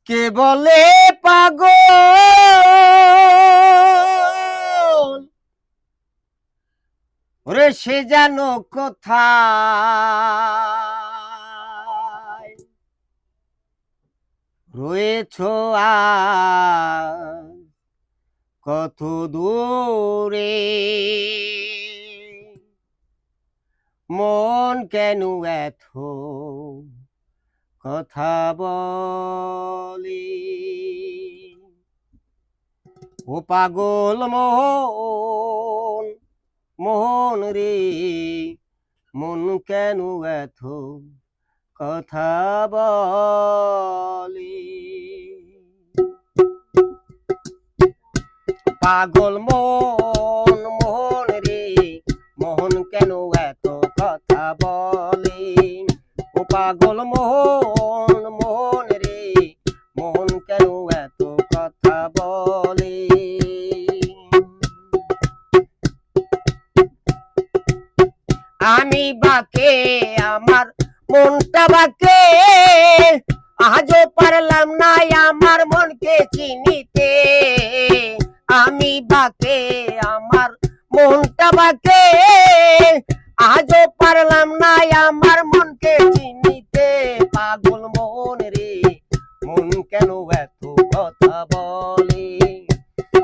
কে বলে পাগল ওরে সে জানো কোথায় রয়েছ আজ কত দূরে মন কেন এত কথা বলি ও পাগল মোহন মোহন রে মন কেন এত কথা বলি পাগল মোহন মোহন রে মোহন কেন এত কথা বলি ও পাগল মোহন মোহন রে মোহন কেন এত কথা বলি আমি বাকে আমার মনটা বাকে আজও পারলাম না আমার মনকে চিনিতে আমি বাকে আমার মনটা বাকে আজও পারলাম না আমার মনকে চিনিতে পাগল মন রে মন কেন এত কথা বলে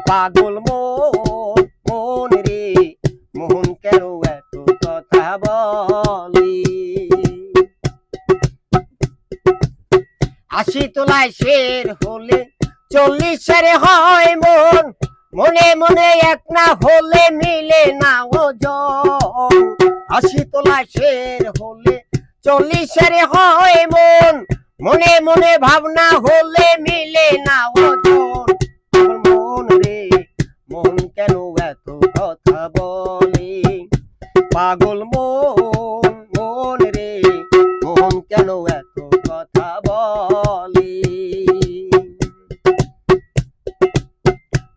পাগল মন মন রে মন কেন এত কথা বলে আশি তোলায় শের হলে 40 হয় মন মনে মনে এক না হলে মিলে না ওজন 80 তোলায় শের হলে 40 হয় মন মনে মনে ভাবনা হলে মিলে না ওজন মন রে মন কেন এত কথা বলে পাগল মন মন রে মন কেন এত কথা বলে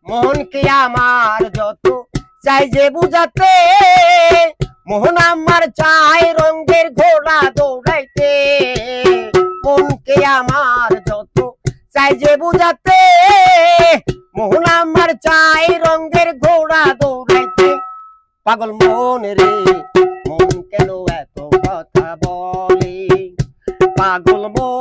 মনকে আমার যত চাই যে বুঝাতে মোহন আমার চাই রঙের ঘোড়া দৌড়াইতে মনকে আমার যত চাই যে বুঝাতে মোহন আমার চাই রঙের ঘোড়া দৌড়াইতে পাগল মন রে মন কেন এত কথা বলে পাগল মন